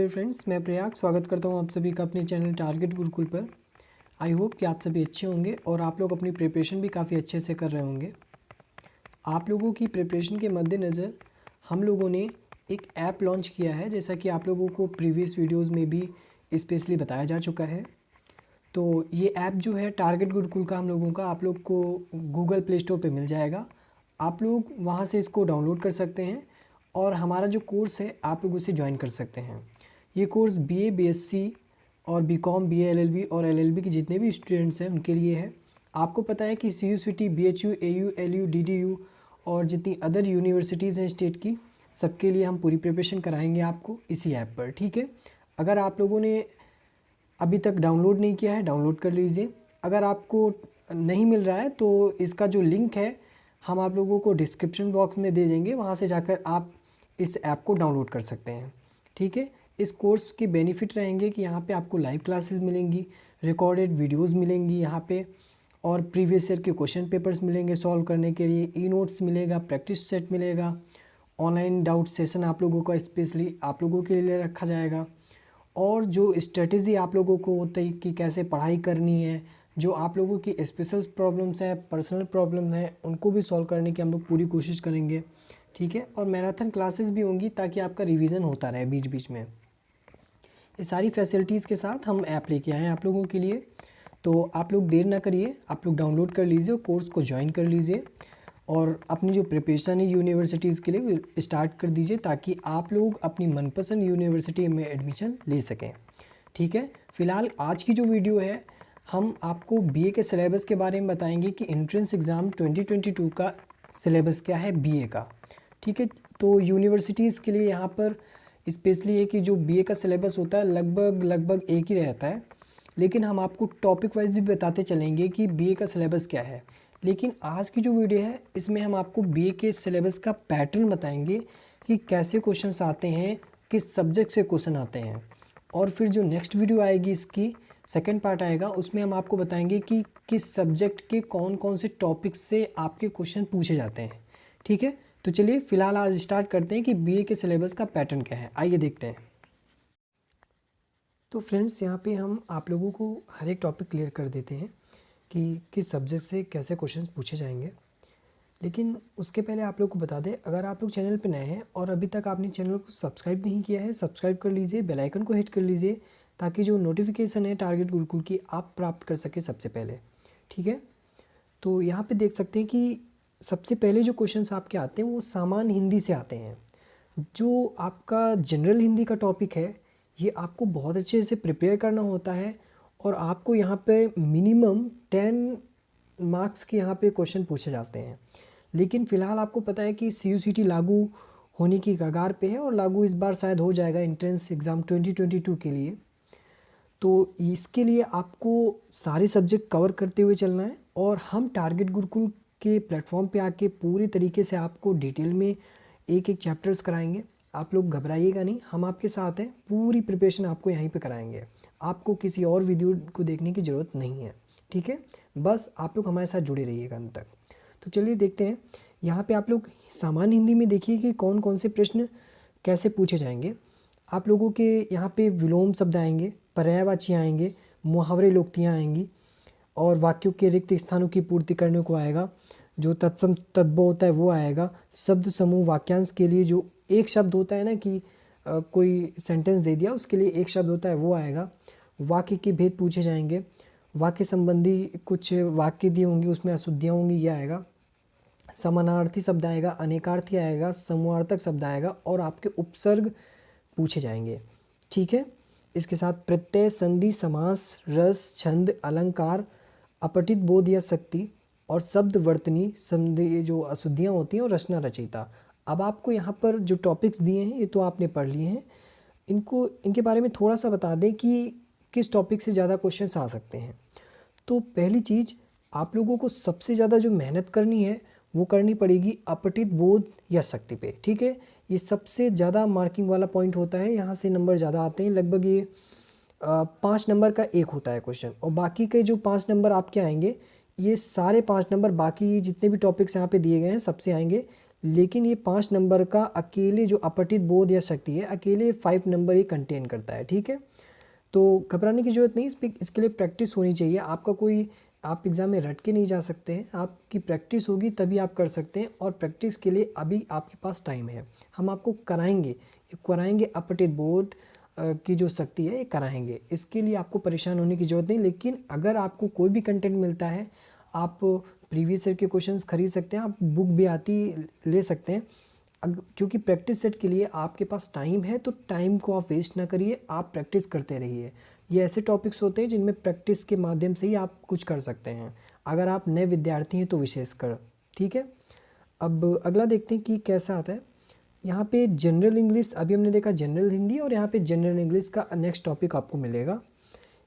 Dear friends, मैं प्रयाग स्वागत करता हूं आप सभी का अपने चैनल टारगेट गुरुकुल पर। आई होप कि आप सभी अच्छे होंगे और आप लोग अपनी प्रिपरेशन भी काफ़ी अच्छे से कर रहे होंगे। आप लोगों की प्रिपरेशन के मद्देनज़र हम लोगों ने एक ऐप लॉन्च किया है, जैसा कि आप लोगों को प्रीवियस वीडियोज़ में भी स्पेशली बताया जा चुका है। तो ये ऐप जो है टारगेट गुरुकुल का हम लोगों का आप लोग को गूगल प्ले स्टोर पे मिल जाएगा। आप लोग वहाँ से इसको डाउनलोड कर सकते हैं और हमारा जो कोर्स है आप लोग उसे ज्वाइन कर सकते हैं। ये कोर्स बीए, बीएससी और बीकॉम, बीए, एलएलबी और एलएलबी के जितने भी स्टूडेंट्स हैं उनके लिए है। आपको पता है कि सीयूसीटी, बीएचयू, एयू, एलयू, डीडीयू और जितनी अदर यूनिवर्सिटीज़ हैं स्टेट की, सबके लिए हम पूरी प्रिपरेशन कराएंगे आपको इसी ऐप पर। ठीक है, अगर आप लोगों ने अभी तक डाउनलोड नहीं किया है, डाउनलोड कर लीजिए। अगर आपको नहीं मिल रहा है तो इसका जो लिंक है हम आप लोगों को डिस्क्रिप्शन बॉक्स में दे देंगे, वहाँ से जाकर आप इस ऐप को डाउनलोड कर सकते हैं। ठीक है, इस कोर्स के बेनिफिट रहेंगे कि यहाँ पे आपको लाइव क्लासेस मिलेंगी, रिकॉर्डेड वीडियोस मिलेंगी यहाँ पे, और प्रीवियस ईयर के क्वेश्चन पेपर्स मिलेंगे सॉल्व करने के लिए, ई नोट्स मिलेगा, प्रैक्टिस सेट मिलेगा, ऑनलाइन डाउट सेशन आप लोगों का स्पेशली आप लोगों के लिए रखा जाएगा, और जो स्ट्रेटजी आप लोगों को होता है कि कैसे पढ़ाई करनी है, जो आप लोगों की स्पेशल प्रॉब्लम्स हैं, पर्सनल प्रॉब्लम हैं, उनको भी सॉल्व करने की हम लोग पूरी कोशिश करेंगे। ठीक है, और मैराथन क्लासेस भी होंगी ताकि आपका रिवीजन होता रहे बीच बीच में। ये सारी फैसिलिटीज़ के साथ हम ऐप लेके आए हैं आप लोगों के लिए। तो आप लोग देर ना करिए, आप लोग डाउनलोड कर लीजिए और कोर्स को ज्वाइन कर लीजिए और अपनी जो प्रिपरेशन है यूनिवर्सिटीज़ के लिए स्टार्ट कर दीजिए ताकि आप लोग अपनी मनपसंद यूनिवर्सिटी में एडमिशन ले सकें। ठीक है, फ़िलहाल आज की जो वीडियो है हम आपको बीए के सिलेबस के बारे में बताएंगे कि एंट्रेंस एग्ज़ाम 2022 का सिलेबस क्या है बीए का। ठीक है, तो यूनिवर्सिटीज़ के लिए यहाँ पर स्पेशली है कि जो बीए का सिलेबस होता है लगभग एक ही रहता है, लेकिन हम आपको टॉपिक वाइज भी बताते चलेंगे कि बीए का सिलेबस क्या है। लेकिन आज की जो वीडियो है इसमें हम आपको बीए के सिलेबस का पैटर्न बताएंगे कि कैसे क्वेश्चंस आते हैं, किस सब्जेक्ट से क्वेश्चन आते हैं, और फिर जो नेक्स्ट वीडियो आएगी इसकी सेकंड पार्ट आएगा, उसमें हम आपको बताएंगे कि किस सब्जेक्ट के कौन कौन से टॉपिक से आपके क्वेश्चन पूछे जाते हैं। ठीक है, तो चलिए फ़िलहाल आज स्टार्ट करते हैं कि बीए के सिलेबस का पैटर्न क्या है, आइए देखते हैं। तो फ्रेंड्स, यहाँ पे हम आप लोगों को हर एक टॉपिक क्लियर कर देते हैं कि किस सब्जेक्ट से कैसे क्वेश्चंस पूछे जाएंगे। लेकिन उसके पहले आप लोग को बता दें, अगर आप लोग चैनल पर नए हैं और अभी तक आपने चैनल को सब्सक्राइब नहीं किया है, सब्सक्राइब कर लीजिए, बेल आइकन को हिट कर लीजिए ताकि जो नोटिफिकेशन है टारगेट गुरुकुल की आप प्राप्त कर सके सबसे पहले। ठीक है, तो यहाँ पे देख सकते हैं कि सबसे पहले जो क्वेश्चंस आपके आते हैं वो सामान्य हिंदी से आते हैं। जो आपका जनरल हिंदी का टॉपिक है ये आपको बहुत अच्छे से प्रिपेयर करना होता है और आपको यहाँ पे मिनिमम 10 मार्क्स के यहाँ पे क्वेश्चन पूछे जाते हैं। लेकिन फ़िलहाल आपको पता है कि सीयूसीटी लागू होने की कगार पे है और लागू इस बार शायद हो जाएगा एंट्रेंस एग्ज़ाम 2022 के लिए। तो इसके लिए आपको सारे सब्जेक्ट कवर करते हुए चलना है और हम टारगेट गुरुकुल के प्लेटफॉर्म पे आके पूरी तरीके से आपको डिटेल में एक एक चैप्टर्स कराएंगे। आप लोग घबराइएगा नहीं, हम आपके साथ हैं, पूरी प्रिपरेशन आपको यहीं पे कराएंगे। आपको किसी और वीडियो को देखने की ज़रूरत नहीं है। ठीक है, बस आप लोग हमारे साथ जुड़े रहिएगा अंत तक। तो चलिए देखते हैं, यहाँ पे आप लोग सामान्य हिंदी में देखिए कि कौन कौन से प्रश्न कैसे पूछे जाएंगे। आप लोगों के यहाँ पे विलोम शब्द आएंगे, पर्यायवाची आएंगे, मुहावरे लोकोक्तियाँ आएंगी और वाक्यों के रिक्त स्थानों की पूर्ति करने को आएगा। जो तत्सम तद्भव होता है वो आएगा। शब्द समूह वाक्यांश के लिए जो एक शब्द होता है ना कि कोई सेंटेंस दे दिया उसके लिए एक शब्द होता है वो आएगा। वाक्य के भेद पूछे जाएंगे, वाक्य संबंधी कुछ वाक्य दिए होंगे उसमें अशुद्धियाँ होंगी, ये आएगा। समानार्थी शब्द आएगा, अनेकार्थी आएगा, समूहार्थक शब्द आएगा और आपके उपसर्ग पूछे जाएंगे। ठीक है, इसके साथ प्रत्यय, संधि, समास, रस, छंद, अलंकार, अपठित बोध या शक्ति और शब्द वर्तनी संधि जो अशुद्धियाँ होती हैं और रचना रचयिता। अब आपको यहाँ पर जो टॉपिक्स दिए हैं ये तो आपने पढ़ लिए हैं, इनके बारे में थोड़ा सा बता दें कि किस टॉपिक से ज़्यादा क्वेश्चंस आ सकते हैं। तो पहली चीज़ आप लोगों को सबसे ज़्यादा जो मेहनत करनी है वो करनी पड़ेगी अपठित बोध या शक्ति पे। ठीक है, ये सबसे ज़्यादा मार्किंग वाला पॉइंट होता है, यहाँ से नंबर ज़्यादा आते हैं। लगभग ये 5 नंबर का एक होता है क्वेश्चन और बाकी के जो 5 नंबर आपके आएंगे ये सारे 5 नंबर बाकी जितने भी टॉपिक्स यहाँ पे दिए गए हैं सबसे आएंगे। लेकिन ये 5 नंबर का अकेले जो अपठित बोध या शक्ति है अकेले 5 नंबर ही कंटेन करता है, ठीक है। तो घबराने की ज़रूरत नहीं, इसके लिए प्रैक्टिस होनी चाहिए। आपका कोई आप एग्ज़ाम में रट के नहीं जा सकते हैं, आपकी प्रैक्टिस होगी तभी आप कर सकते हैं, और प्रैक्टिस के लिए अभी आपके पास टाइम है। हम आपको कराएंगे अपठित बोध की जो शक्ति है ये कराएंगे, इसके लिए आपको परेशान होने की ज़रूरत नहीं। लेकिन अगर आपको कोई भी कंटेंट मिलता है, आप प्रीवियस ईयर के क्वेश्चंस खरीद सकते हैं, आप बुक भी आती ले सकते हैं। क्योंकि प्रैक्टिस सेट के लिए आपके पास टाइम है, तो टाइम को आप वेस्ट ना करिए, आप प्रैक्टिस करते रहिए। ये ऐसे टॉपिक्स होते हैं जिनमें प्रैक्टिस के माध्यम से ही आप कुछ कर सकते हैं, अगर आप नए विद्यार्थी हैं तो विशेषकर, ठीक है। अब अगला देखते हैं कि कैसा आता है। यहाँ पे जनरल इंग्लिश, अभी हमने देखा जनरल हिंदी, और यहाँ पे जनरल इंग्लिश का नेक्स्ट टॉपिक आपको मिलेगा।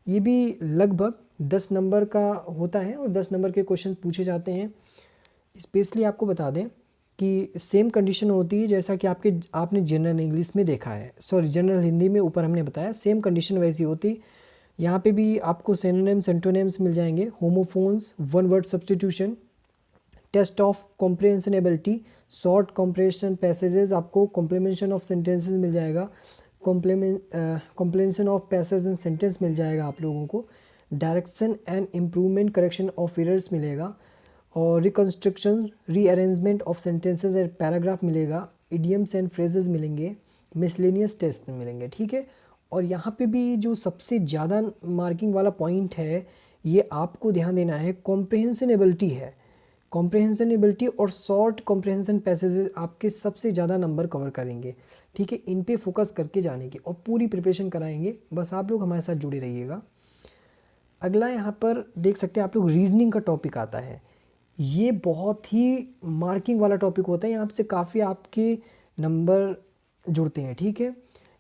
ये भी लगभग 10 नंबर का होता है और 10 नंबर के क्वेश्चन पूछे जाते हैं। स्पेशली आपको बता दें कि सेम कंडीशन होती है जैसा कि आपने जनरल इंग्लिश में देखा है, सॉरी जनरल हिंदी में ऊपर हमने बताया, सेम कंडीशन वैसी होती। यहाँ पे भी आपको सिनोनिम्स एंटोनिम्स मिल जाएंगे, homophones, one word substitution, test of comprehension ability, short comprehension passages, आपको कॉम्प्लीमेंशन ऑफ सेंटेंसेस मिल जाएगा, complementation of passage and sentence मिल जाएगा आप लोगों को, direction and improvement correction of errors मिलेगा, और reconstruction rearrangement of sentences and paragraph मिलेगा, इडियम्स एंड फ्रेजेस मिलेंगे, मिसलेनियस टेस्ट मिलेंगे, ठीक है। और यहाँ पे भी जो सबसे ज़्यादा मार्किंग वाला पॉइंट है, ये आपको ध्यान देना है, कॉम्प्रिहेंशन एबिलिटी है। कॉम्प्रिहेंशन एबिलिटी और शॉर्ट कॉम्प्रिहेंशन पैसेजेस आपके सबसे ज़्यादा नंबर कवर करेंगे, ठीक है। इन पे फोकस करके जाने की और पूरी प्रिपरेशन कराएंगे, बस आप लोग हमारे साथ जुड़े रहिएगा। अगला यहाँ पर देख सकते हैं आप लोग, रीजनिंग का टॉपिक आता है। ये बहुत ही मार्किंग वाला टॉपिक होता है, यहाँ से काफ़ी आपके नंबर जुड़ते हैं, ठीक है।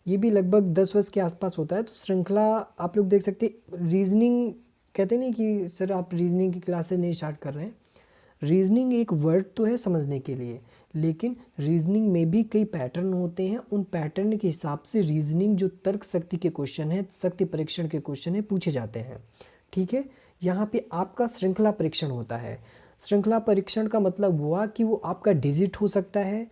ये भी लगभग 10 वर्ष के आसपास होता है। तो श्रृंखला आप लोग देख सकते हैं। रीजनिंग कहते नहीं कि सर आप रीजनिंग की क्लासेस नहीं स्टार्ट कर रहे हैं। रीजनिंग एक वर्ड तो है समझने के लिए, लेकिन रीजनिंग में भी कई पैटर्न होते हैं, उन पैटर्न के हिसाब से रीजनिंग जो तर्क शक्ति के क्वेश्चन है, शक्ति परीक्षण के क्वेश्चन है, पूछे जाते हैं, ठीक है। यहाँ पे आपका श्रृंखला परीक्षण होता है। श्रृंखला परीक्षण का मतलब हुआ कि वो आपका डिजिट हो सकता है,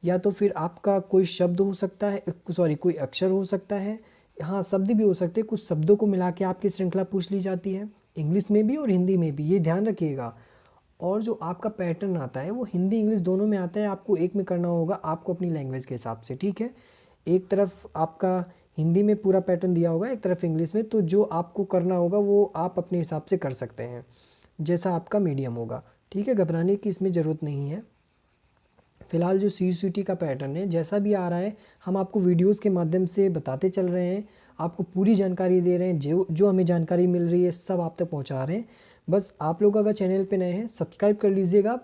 या तो फिर आपका कोई शब्द हो सकता है, सॉरी कोई अक्षर हो सकता है, हाँ शब्द भी हो सकते हैं, कुछ शब्दों को मिला के आपकी श्रृंखला पूछ ली जाती है, इंग्लिश में भी और हिंदी में भी, ये ध्यान रखिएगा। और जो आपका पैटर्न आता है वो हिंदी इंग्लिश दोनों में आता है, आपको एक में करना होगा, आपको अपनी लैंग्वेज के हिसाब से, ठीक है। एक तरफ आपका हिंदी में पूरा पैटर्न दिया होगा, एक तरफ इंग्लिश में, तो जो आपको करना होगा वो आप अपने हिसाब से कर सकते हैं, जैसा आपका मीडियम होगा, ठीक है। घबराने की इसमें ज़रूरत नहीं है। फिलहाल जो CUCT का पैटर्न है जैसा भी आ रहा है, हम आपको वीडियोस के माध्यम से बताते चल रहे हैं, आपको पूरी जानकारी दे रहे हैं, जो हमें जानकारी मिल रही है सब आप तक पहुंचा रहे हैं। बस आप लोग अगर चैनल पे नए हैं सब्सक्राइब कर लीजिएगा,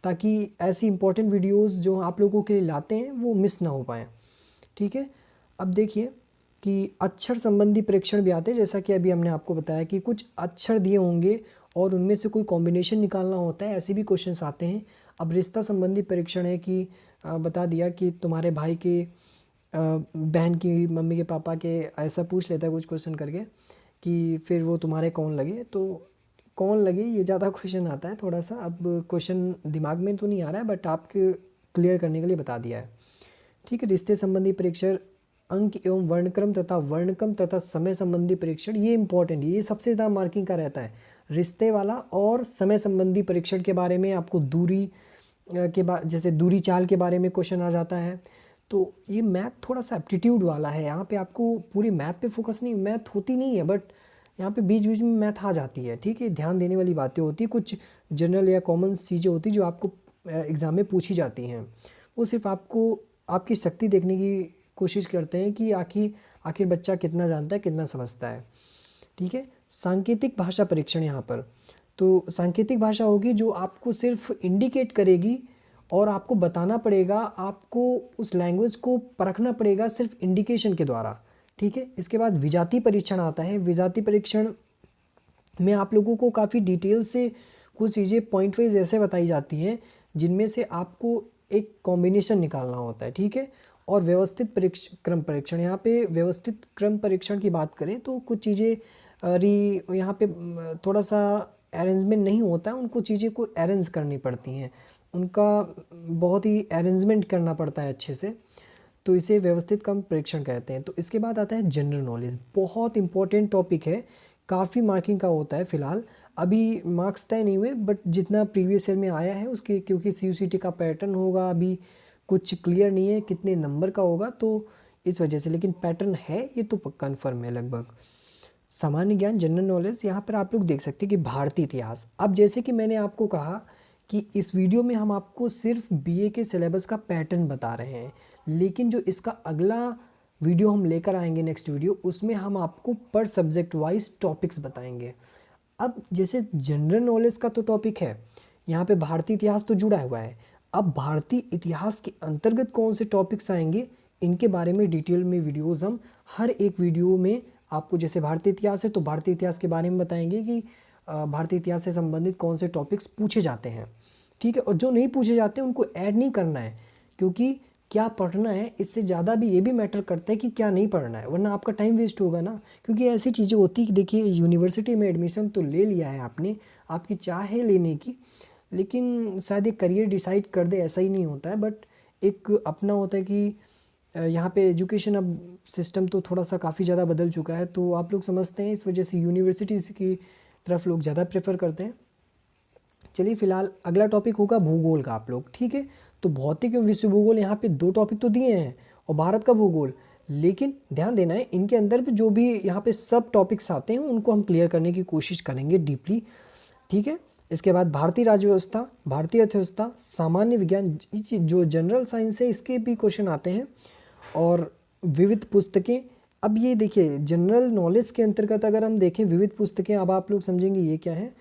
ताकि ऐसी इंपॉर्टेंट वीडियोस जो आप लोगों के लिए लाते हैं वो मिस ना हो पाएँ, ठीक है। अब देखिए कि अक्षर संबंधी परीक्षण भी आते हैं, जैसा कि अभी हमने आपको बताया कि कुछ अक्षर दिए होंगे और उनमें से कोई कॉम्बिनेशन निकालना होता है, ऐसे भी क्वेश्चंस आते हैं। अब रिश्ता संबंधी परीक्षण है कि बता दिया कि तुम्हारे भाई के बहन की मम्मी के पापा के, ऐसा पूछ लेता है कुछ क्वेश्चन करके कि फिर वो तुम्हारे कौन लगे, तो कौन लगे ये ज़्यादा क्वेश्चन आता है थोड़ा सा। अब क्वेश्चन दिमाग में तो नहीं आ रहा है, बट आपके क्लियर करने के लिए बता दिया है, ठीक है। रिश्ते संबंधी परीक्षण, अंक एवं वर्णक्रम तथा समय संबंधी परीक्षण, ये इंपॉर्टेंट, ये सबसे ज़्यादा मार्किंग का रहता है, रिश्ते वाला और समय संबंधी परीक्षण के बारे में। आपको दूरी के बाद जैसे दूरी चाल के बारे में क्वेश्चन आ जाता है, तो ये मैथ थोड़ा सा एप्टीट्यूड वाला है, यहाँ पे आपको पूरी मैथ पे फोकस नहीं, मैथ होती नहीं है, बट यहाँ पे बीच बीच में मैथ आ जाती है, ठीक है। ध्यान देने वाली बातें होती है, कुछ जनरल या कॉमन चीज़ें होती जो आपको एग्ज़ाम में पूछी जाती हैं, वो सिर्फ आपको आपकी शक्ति देखने की कोशिश करते हैं कि आखिर बच्चा कितना जानता है, कितना समझता है, ठीक है। सांकेतिक भाषा परीक्षण यहाँ पर, तो सांकेतिक भाषा होगी जो आपको सिर्फ इंडिकेट करेगी और आपको बताना पड़ेगा, आपको उस लैंग्वेज को परखना पड़ेगा सिर्फ इंडिकेशन के द्वारा, ठीक है। इसके बाद विजातीय परीक्षण आता है। विजातीय परीक्षण में आप लोगों को काफ़ी डिटेल से कुछ चीज़ें पॉइंट वाइज ऐसे बताई जाती हैं जिनमें से आपको एक कॉम्बिनेशन निकालना होता है, ठीक है। और व्यवस्थित क्रम परीक्षण, यहाँ पे व्यवस्थित क्रम परीक्षण की बात करें तो कुछ चीज़ें यहाँ पे थोड़ा सा अरेंजमेंट नहीं होता है, उनको चीज़ें को अरेंज करनी पड़ती हैं, उनका बहुत ही अरेंजमेंट करना पड़ता है अच्छे से, तो इसे व्यवस्थित क्रम परीक्षण कहते हैं। तो इसके बाद आता है जनरल नॉलेज, बहुत इंपॉर्टेंट टॉपिक है, काफ़ी मार्किंग का होता है। फिलहाल अभी मार्क्स तय नहीं हुए, बट जितना प्रीवियस ईयर में आया है उसके, क्योंकि CUCT का पैटर्न होगा अभी कुछ क्लियर नहीं है कितने नंबर का होगा, तो इस वजह से, लेकिन पैटर्न है ये तो कन्फर्म है लगभग। सामान्य ज्ञान जनरल नॉलेज, यहाँ पर आप लोग देख सकते हैं कि भारतीय इतिहास। अब जैसे कि मैंने आपको कहा कि इस वीडियो में हम आपको सिर्फ BA के सिलेबस का पैटर्न बता रहे हैं, लेकिन जो इसका अगला वीडियो हम लेकर आएंगे, नेक्स्ट वीडियो, उसमें हम आपको पर सब्जेक्ट वाइज टॉपिक्स बताएंगे। अब जैसे जनरल नॉलेज का तो टॉपिक है, यहाँ पे भारतीय इतिहास तो जुड़ा हुआ है। अब भारतीय इतिहास के अंतर्गत कौन से टॉपिक्स आएंगे, इनके बारे में डिटेल में वीडियोस हम हर एक वीडियो में आपको, जैसे भारतीय इतिहास है तो भारतीय इतिहास के बारे में बताएंगे कि भारतीय इतिहास से संबंधित कौन से टॉपिक्स पूछे जाते हैं, ठीक है। और जो नहीं पूछे जाते उनको ऐड नहीं करना है, क्योंकि क्या पढ़ना है इससे ज़्यादा भी ये भी मैटर करता है कि क्या नहीं पढ़ना है, वरना आपका टाइम वेस्ट होगा ना। क्योंकि ऐसी चीज़ें होती कि देखिए, यूनिवर्सिटी में एडमिशन तो ले लिया है आपने, आपकी चाह है लेने की, लेकिन शायद एक करियर डिसाइड कर दे, ऐसा ही नहीं होता है। बट एक अपना होता है कि यहाँ पे एजुकेशन अब सिस्टम तो थोड़ा सा काफ़ी ज़्यादा बदल चुका है, तो आप लोग समझते हैं, इस वजह से यूनिवर्सिटीज़ की तरफ लोग ज़्यादा प्रेफर करते हैं। चलिए फिलहाल अगला टॉपिक होगा भूगोल का आप लोग, ठीक है। तो भौतिक एवं विश्व भूगोल, यहाँ पे 2 टॉपिक तो दिए हैं, और भारत का भूगोल, लेकिन ध्यान देना है इनके अंदर भी जो भी यहाँ पे सब टॉपिक्स आते हैं उनको हम क्लियर करने की कोशिश करेंगे डीपली, ठीक है। इसके बाद भारतीय राज्य व्यवस्था, भारतीय अर्थव्यवस्था, सामान्य विज्ञान, जो जनरल साइंस है इसके भी क्वेश्चन आते हैं, और विविध पुस्तकें। अब ये देखिए, जनरल नॉलेज के अंतर्गत अगर हम देखें विविध पुस्तकें, अब आप लोग समझेंगे ये क्या है।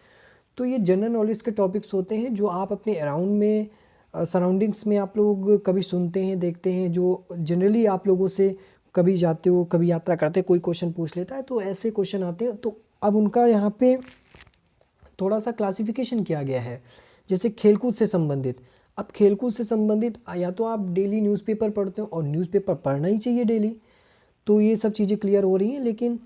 तो ये जनरल नॉलेज के टॉपिक्स होते हैं जो आप अपने अराउंड में, सराउंडिंग्स में आप लोग कभी सुनते हैं, देखते हैं, जो जनरली आप लोगों से कभी जाते हो, कभी यात्रा करते, कोई क्वेश्चन पूछ लेता है, तो ऐसे क्वेश्चन आते हैं। तो अब उनका यहाँ पे थोड़ा सा क्लासिफिकेशन किया गया है। जैसे खेलकूद से संबंधित, अब खेलकूद से संबंधित या तो आप डेली न्यूज़पेपर पढ़ते हो, और न्यूज़पेपर पढ़ना ही चाहिए डेली, तो ये सब चीज़ें क्लियर हो रही हैं। लेकिन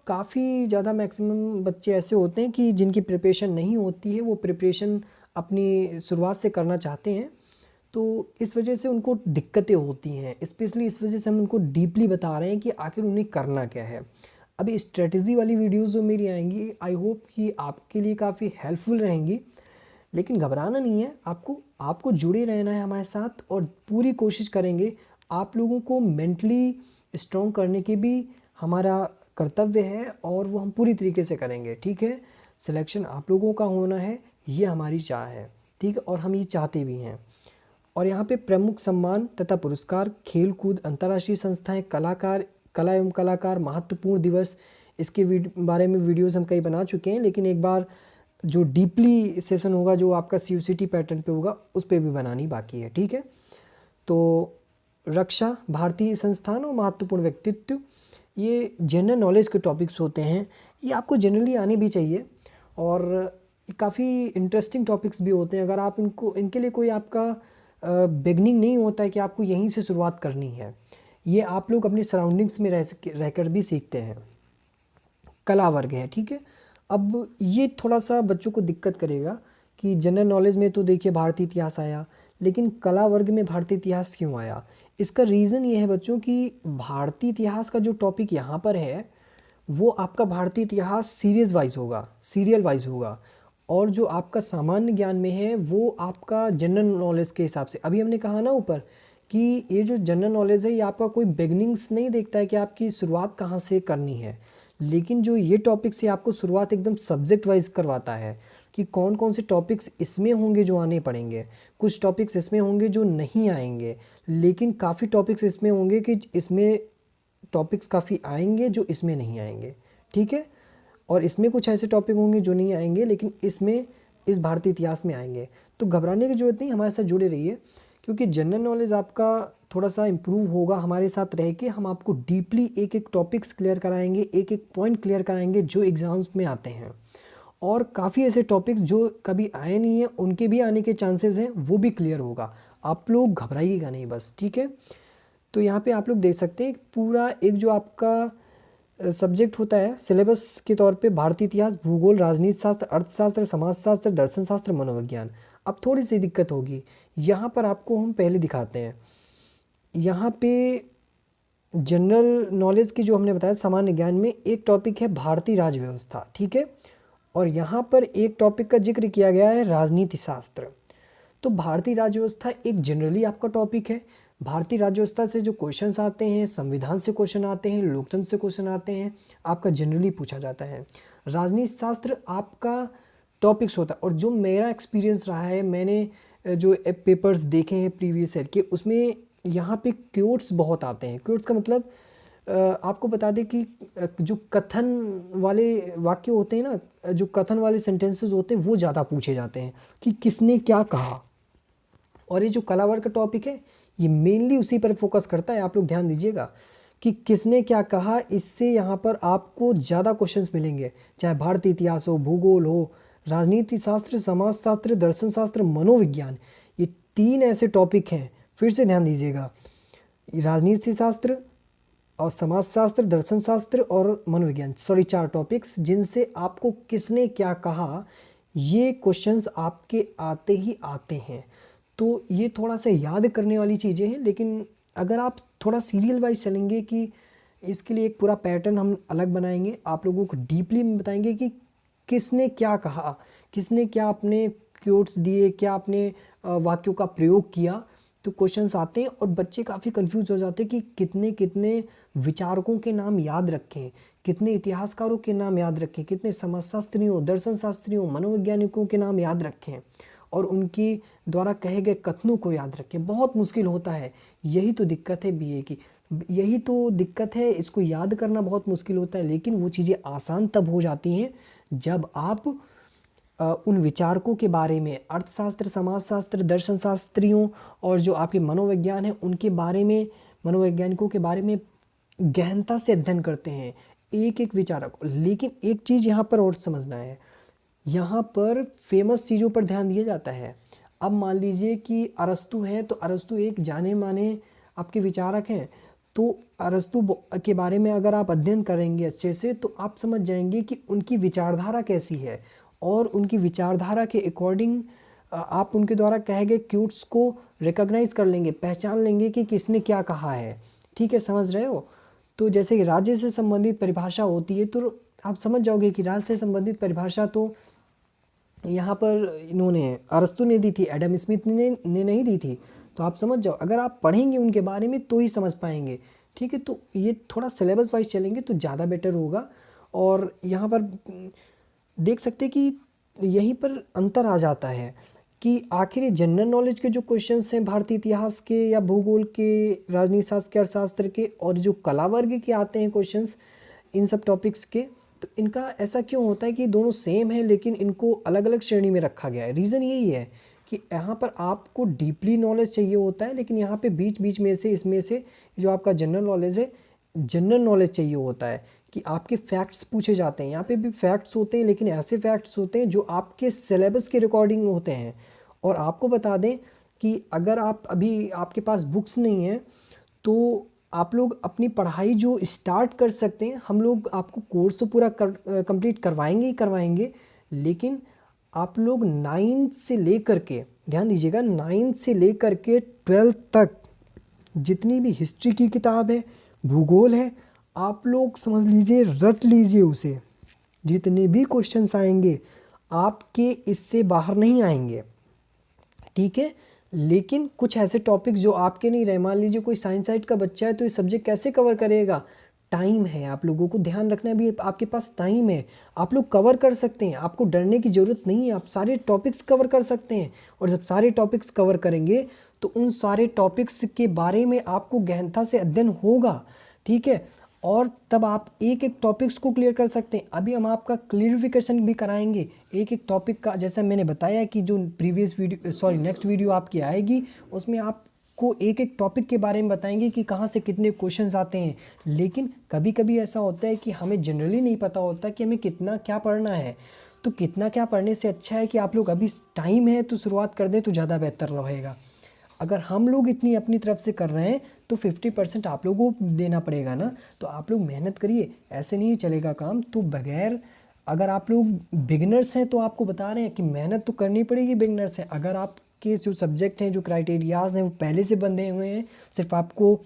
काफ़ी ज़्यादा मैक्सिमम बच्चे ऐसे होते हैं कि जिनकी प्रिपरेशन नहीं होती है, वो प्रिपरेशन अपनी शुरुआत से करना चाहते हैं, तो इस वजह से उनको दिक्कतें होती हैं। स्पेशली इस वजह से हम उनको डीपली बता रहे हैं कि आखिर उन्हें करना क्या है। अभी स्ट्रेटजी वाली वीडियोस जो मेरी आएंगी, आई होप कि आपके लिए काफ़ी हेल्पफुल रहेंगी, लेकिन घबराना नहीं है, आपको जुड़े रहना है हमारे साथ, और पूरी कोशिश करेंगे आप लोगों को मेंटली स्ट्रॉन्ग करने की भी हमारा कर्तव्य है, और वो हम पूरी तरीके से करेंगे, ठीक है। सिलेक्शन आप लोगों का होना है, ये हमारी चाह है, ठीक है, और हम ये चाहते भी हैं। और यहाँ पे प्रमुख सम्मान तथा पुरस्कार, खेल कूद, अंतर्राष्ट्रीय संस्थाएं, कला एवं कलाकार, महत्वपूर्ण दिवस, इसके बारे में वीडियोस हम कई बना चुके हैं, लेकिन एक बार जो डीपली सेशन होगा, जो आपका CUCT पैटर्न पे होगा, उस पर भी बनानी बाकी है, ठीक है। तो रक्षा, भारतीय संस्थान और महत्वपूर्ण व्यक्तित्व, ये जनरल नॉलेज के टॉपिक्स होते हैं, ये आपको जनरली आने भी चाहिए, और काफ़ी इंटरेस्टिंग टॉपिक्स भी होते हैं। अगर आप इनके लिए कोई आपका बिगनिंग नहीं होता है कि आपको यहीं से शुरुआत करनी है, ये आप लोग अपनी सराउंडिंग्स में रहकर भी सीखते हैं। कला वर्ग है, ठीक है। अब ये थोड़ा सा बच्चों को दिक्कत करेगा कि जनरल नॉलेज में तो देखिए भारतीय इतिहास आया, लेकिन कला वर्ग में भारतीय इतिहास क्यों आया। इसका रीज़न ये है बच्चों कि भारतीय इतिहास का जो टॉपिक यहाँ पर है, वो आपका भारतीय इतिहास सीरियल वाइज होगा, और जो आपका सामान्य ज्ञान में है वो आपका जनरल नॉलेज के हिसाब से। अभी हमने कहा ना ऊपर कि ये जो जनरल नॉलेज है, ये आपका कोई बिगनिंग्स नहीं देखता है कि आपकी शुरुआत कहाँ से करनी है, लेकिन जो ये टॉपिक्स से आपको शुरुआत एकदम सब्जेक्ट वाइज करवाता है कि कौन कौन से टॉपिक्स इसमें होंगे जो आने पड़ेंगे, कुछ टॉपिक्स इसमें होंगे जो नहीं आएंगे, लेकिन काफ़ी टॉपिक्स इसमें होंगे कि इसमें टॉपिक्स काफ़ी आएंगे जो इसमें नहीं आएंगे, ठीक है। और इसमें कुछ ऐसे टॉपिक होंगे जो नहीं आएंगे, लेकिन इसमें, इस भारतीय इतिहास में आएंगे। तो घबराने की जरूरत नहीं, हमारे साथ जुड़े रहिए, क्योंकि जनरल नॉलेज आपका थोड़ा सा इम्प्रूव होगा हमारे साथ रह के। हम आपको डीपली एक एक टॉपिक्स क्लियर कराएंगे, एक एक पॉइंट क्लियर कराएंगे जो एग्ज़ाम्स में आते हैं, और काफ़ी ऐसे टॉपिक्स जो कभी आए नहीं हैं उनके भी आने के चांसेस हैं, वो भी क्लियर होगा। आप लोग घबराइएगा नहीं बस, ठीक है। तो यहाँ पे आप लोग देख सकते हैं पूरा एक जो आपका सब्जेक्ट होता है सिलेबस के तौर पे, भारतीय इतिहास, भूगोल, राजनीति शास्त्र, अर्थशास्त्र, समाजशास्त्र, दर्शन शास्त्र, मनोविज्ञान। अब थोड़ी सी दिक्कत होगी। यहाँ पर आपको हम पहले दिखाते हैं। यहाँ पे जनरल नॉलेज की जो हमने बताया सामान्य ज्ञान में एक टॉपिक है भारतीय राज्य व्यवस्था, ठीक है। और यहाँ पर एक टॉपिक का जिक्र किया गया है राजनीति शास्त्र। तो भारतीय राज्य व्यवस्था एक जनरली आपका टॉपिक है। भारतीय राज्य व्यवस्था से जो क्वेश्चंस आते हैं, संविधान से क्वेश्चन आते हैं, लोकतंत्र से क्वेश्चन आते हैं, आपका जनरली पूछा जाता है। राजनीति शास्त्र आपका टॉपिक्स होता है। और जो मेरा एक्सपीरियंस रहा है, मैंने जो पेपर्स देखे हैं प्रीवियस ईयर के, उसमें यहाँ पे क्योट्स बहुत आते हैं। क्योट्स का मतलब आपको बता दें कि जो कथन वाले वाक्य होते हैं ना, जो कथन वाले सेंटेंसेस होते हैं, वो ज़्यादा पूछे जाते हैं कि किसने क्या कहा। और ये जो कला वर्ग का टॉपिक है, ये मेनली उसी पर फोकस करता है। आप लोग ध्यान दीजिएगा कि किसने क्या कहा, इससे यहाँ पर आपको ज़्यादा क्वेश्चंस मिलेंगे, चाहे भारतीय इतिहास हो, भूगोल हो, राजनीति शास्त्र, समाजशास्त्र, दर्शन शास्त्र, मनोविज्ञान। ये 3 ऐसे टॉपिक हैं, फिर से ध्यान दीजिएगा, राजनीति शास्त्र और समाजशास्त्र, दर्शन शास्त्र और मनोविज्ञान, सॉरी 4 टॉपिक्स, जिनसे आपको किसने क्या कहा ये क्वेश्चंस आपके आते ही आते हैं। तो ये थोड़ा सा याद करने वाली चीज़ें हैं, लेकिन अगर आप थोड़ा सीरियल वाइज चलेंगे कि इसके लिए एक पूरा पैटर्न हम अलग बनाएंगे, आप लोगों को डीपली बताएंगे कि किसने क्या कहा, किसने क्या अपने क्योट्स दिए, क्या अपने वाक्यों का प्रयोग किया, तो क्वेश्चंस आते हैं। और बच्चे काफ़ी कंफ्यूज हो जाते हैं कि कितने कितने विचारकों के नाम याद रखें, कितने इतिहासकारों के नाम याद रखें, कितने समाजशास्त्रियों, दर्शन शास्त्रियों, मनोवैज्ञानिकों के नाम याद रखें, और उनके द्वारा कहे गए कथनों को याद रखें। बहुत मुश्किल होता है। यही तो दिक्कत है बीए की, यही तो दिक्कत है, इसको याद करना बहुत मुश्किल होता है। लेकिन वो चीज़ें आसान तब हो जाती हैं जब आप उन विचारकों के बारे में, अर्थशास्त्र, समाजशास्त्र, दर्शन शास्त्रियों और जो आपके मनोविज्ञान है उनके बारे में, मनोवैज्ञानिकों के बारे में गहनता से अध्ययन करते हैं, एक एक विचारक। लेकिन एक चीज़ यहाँ पर और समझना है, यहाँ पर फेमस चीज़ों पर ध्यान दिया जाता है। अब मान लीजिए कि अरस्तु हैं, तो अरस्तु एक जाने माने आपके विचारक हैं, तो अरस्तु के बारे में अगर आप अध्ययन करेंगे अच्छे से, तो आप समझ जाएंगे कि उनकी विचारधारा कैसी है, और उनकी विचारधारा के अकॉर्डिंग आप उनके द्वारा कहे गए क्यूट्स को रिकॉग्नाइज कर लेंगे, पहचान लेंगे कि किसने क्या कहा है। ठीक है, समझ रहे हो। तो जैसे कि राज्य से संबंधित परिभाषा होती है, तो आप समझ जाओगे कि राज्य से संबंधित परिभाषा तो यहाँ पर इन्होंने, अरस्तु ने दी थी, एडम स्मिथ ने नहीं दी थी। तो आप समझ जाओ, अगर आप पढ़ेंगे उनके बारे में तो ही समझ पाएंगे। ठीक है, तो ये थोड़ा सिलेबस वाइज चलेंगे तो ज़्यादा बेटर होगा। और यहाँ पर देख सकते कि यहीं पर अंतर आ जाता है कि आखिर जनरल नॉलेज के जो क्वेश्चंस हैं भारतीय इतिहास के या भूगोल के, राजनीति शास्त्र के, अर्थशास्त्र के, और जो कला वर्ग के आते हैं क्वेश्चंस इन सब टॉपिक्स के, तो इनका ऐसा क्यों होता है कि दोनों सेम है लेकिन इनको अलग अलग श्रेणी में रखा गया है। रीज़न यही है कि यहाँ पर आपको डीपली नॉलेज चाहिए होता है, लेकिन यहाँ पे बीच बीच में से, इसमें से जो आपका जनरल नॉलेज है, जनरल नॉलेज चाहिए होता है कि आपके फैक्ट्स पूछे जाते हैं। यहाँ पे भी फैक्ट्स होते हैं, लेकिन ऐसे फैक्ट्स होते हैं जो आपके सिलेबस के रिकॉर्डिंग होते हैं। और आपको बता दें कि अगर आप अभी आपके पास बुक्स नहीं हैं, तो आप लोग अपनी पढ़ाई जो स्टार्ट कर सकते हैं। हम लोग आपको कोर्स तो पूरा कंप्लीट करवाएंगे ही करवाएंगे, लेकिन आप लोग 9 से लेकर के, ध्यान दीजिएगा, 9 से लेकर के 12 तक जितनी भी हिस्ट्री की किताब है, भूगोल है, आप लोग समझ लीजिए, रट लीजिए उसे। जितने भी क्वेश्चंस आएंगे आपके इससे बाहर नहीं आएंगे। ठीक है, लेकिन कुछ ऐसे टॉपिक्स जो आपके नहीं रहे, मान लीजिए कोई साइंस साइड का बच्चा है तो ये सब्जेक्ट कैसे कवर करेगा। टाइम है, आप लोगों को ध्यान रखना है, अभी आपके पास टाइम है, आप लोग कवर कर सकते हैं, आपको डरने की ज़रूरत नहीं है, आप सारे टॉपिक्स कवर कर सकते हैं। और जब सारे टॉपिक्स कवर करेंगे तो उन सारे टॉपिक्स के बारे में आपको गहनता से अध्ययन होगा। ठीक है, और तब आप एक एक टॉपिक्स को क्लियर कर सकते हैं। अभी हम आपका क्लियरिफिकेशन भी कराएंगे एक एक टॉपिक का। जैसा मैंने बताया कि जो previous video, sorry next video आपकी आएगी, उसमें आपको एक एक टॉपिक के बारे में बताएंगे कि कहाँ से कितने क्वेश्चंस आते हैं। लेकिन कभी कभी ऐसा होता है कि हमें जनरली नहीं पता होता कि हमें कितना क्या पढ़ना है। तो कितना क्या पढ़ने से अच्छा है कि आप लोग अभी टाइम है तो शुरुआत कर दें तो ज़्यादा बेहतर रहेगा। अगर हम लोग इतनी अपनी तरफ से कर रहे हैं तो 50% आप लोगों को देना पड़ेगा ना। तो आप लोग मेहनत करिए, ऐसे नहीं चलेगा काम। तो बगैर अगर आप लोग बिगिनर्स हैं तो आपको बता रहे हैं कि मेहनत तो करनी पड़ेगी बिगिनर्स हैं। अगर आपके जो सब्जेक्ट हैं, जो क्राइटेरियाज हैं वो पहले से बंधे हुए हैं, सिर्फ आपको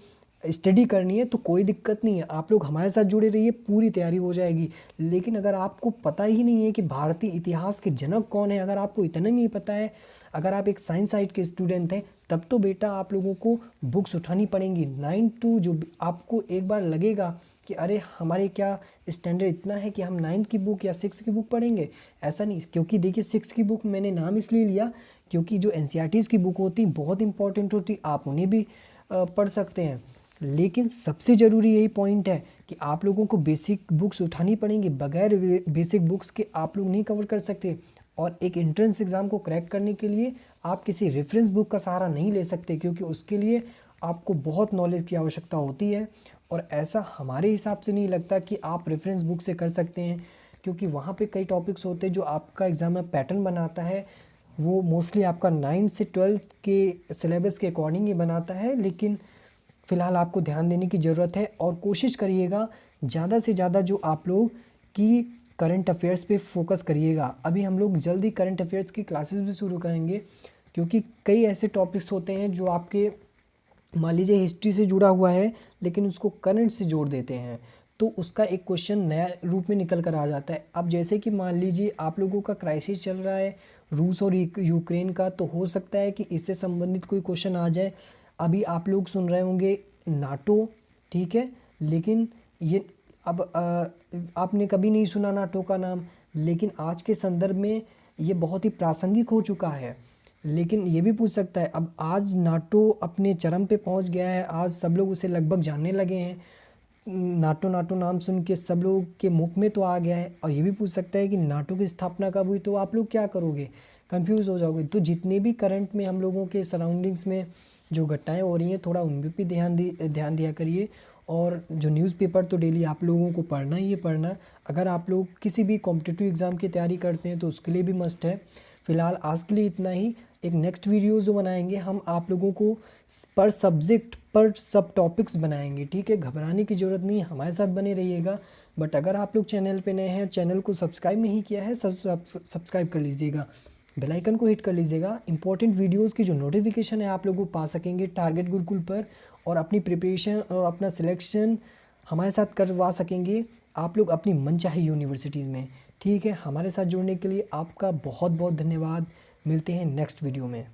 स्टडी करनी है तो कोई दिक्कत नहीं है। आप लोग हमारे साथ जुड़े रहिए, पूरी तैयारी हो जाएगी। लेकिन अगर आपको पता ही नहीं है कि भारतीय इतिहास के जनक कौन है, अगर आपको इतना नहीं पता है, अगर आप एक साइंस साइड के स्टूडेंट हैं, तब तो बेटा आप लोगों को बुक्स उठानी पड़ेंगी 9 to, जो आपको एक बार लगेगा कि अरे हमारे क्या स्टैंडर्ड इतना है कि हम 9th की बुक या 6th की बुक पढ़ेंगे, ऐसा नहीं। क्योंकि देखिए 6th की बुक मैंने नाम इसलिए लिया क्योंकि जो NCERTs की बुक होती बहुत इंपॉर्टेंट होती, आप उन्हें भी पढ़ सकते हैं। लेकिन सबसे ज़रूरी यही पॉइंट है कि आप लोगों को बेसिक बुक्स उठानी पड़ेंगी। बगैर बेसिक बुक्स के आप लोग नहीं कवर कर सकते। और एक एंट्रेंस एग्ज़ाम को क्रैक करने के लिए आप किसी रेफरेंस बुक का सहारा नहीं ले सकते, क्योंकि उसके लिए आपको बहुत नॉलेज की आवश्यकता होती है। और ऐसा हमारे हिसाब से नहीं लगता कि आप रेफरेंस बुक से कर सकते हैं, क्योंकि वहाँ पे कई टॉपिक्स होते हैं जो आपका एग्ज़ाम में पैटर्न बनाता है, वो मोस्टली आपका 9th से 12th के सिलेबस के अकॉर्डिंग ही बनाता है। लेकिन फ़िलहाल आपको ध्यान देने की ज़रूरत है और कोशिश करिएगा ज़्यादा से ज़्यादा जो आप लोग की करंट अफेयर्स पे फोकस करिएगा। अभी हम लोग जल्दी करंट अफेयर्स की क्लासेस भी शुरू करेंगे, क्योंकि कई ऐसे टॉपिक्स होते हैं जो आपके मान लीजिए हिस्ट्री से जुड़ा हुआ है लेकिन उसको करंट से जोड़ देते हैं, तो उसका एक क्वेश्चन नया रूप में निकल कर आ जाता है। अब जैसे कि मान लीजिए आप लोगों का क्राइसिस चल रहा है रूस और यूक्रेन का, तो हो सकता है कि इससे संबंधित कोई क्वेश्चन आ जाए। अभी आप लोग सुन रहे होंगे नाटो, ठीक है, लेकिन ये अब आपने कभी नहीं सुना नाटो का नाम, लेकिन आज के संदर्भ में ये बहुत ही प्रासंगिक हो चुका है। लेकिन ये भी पूछ सकता है, अब आज नाटो अपने चरम पे पहुंच गया है, आज सब लोग उसे लगभग जानने लगे हैं। नाटो नाटो नाम सुन के सब लोग के मुख में तो आ गया है। और ये भी पूछ सकता है कि नाटो की स्थापना कब हुई, तो आप लोग क्या करोगे, कंफ्यूज हो जाओगे। तो जितने भी करंट में हम लोगों के सराउंडिंग्स में जो घटनाएं हो रही हैं, थोड़ा उन पर भी ध्यान दिया करिए। और जो न्यूज़पेपर तो डेली आप लोगों को पढ़ना ही है पढ़ना। अगर आप लोग किसी भी कॉम्पिटिटिव एग्ज़ाम की तैयारी करते हैं तो उसके लिए भी मस्ट है। फ़िलहाल आज के लिए इतना ही। एक नेक्स्ट वीडियो जो बनाएंगे हम आप लोगों को पर सब्जेक्ट पर सब टॉपिक्स बनाएंगे, ठीक है। घबराने की ज़रूरत नहीं, हमारे साथ बने रहिएगा। बट अगर आप लोग चैनल पे नए हैं, चैनल को सब्सक्राइब नहीं किया है, सब्सक्राइब कर लीजिएगा, बेल आइकन को हिट कर लीजिएगा। इंपॉर्टेंट वीडियोस की जो नोटिफिकेशन है आप लोग वो पा सकेंगे टारगेट गुरुकुल पर, और अपनी प्रिपरेशन और अपना सिलेक्शन हमारे साथ करवा सकेंगे आप लोग अपनी मनचाही यूनिवर्सिटीज़ में, ठीक है। हमारे साथ जुड़ने के लिए आपका बहुत बहुत धन्यवाद। मिलते हैं नेक्स्ट वीडियो में।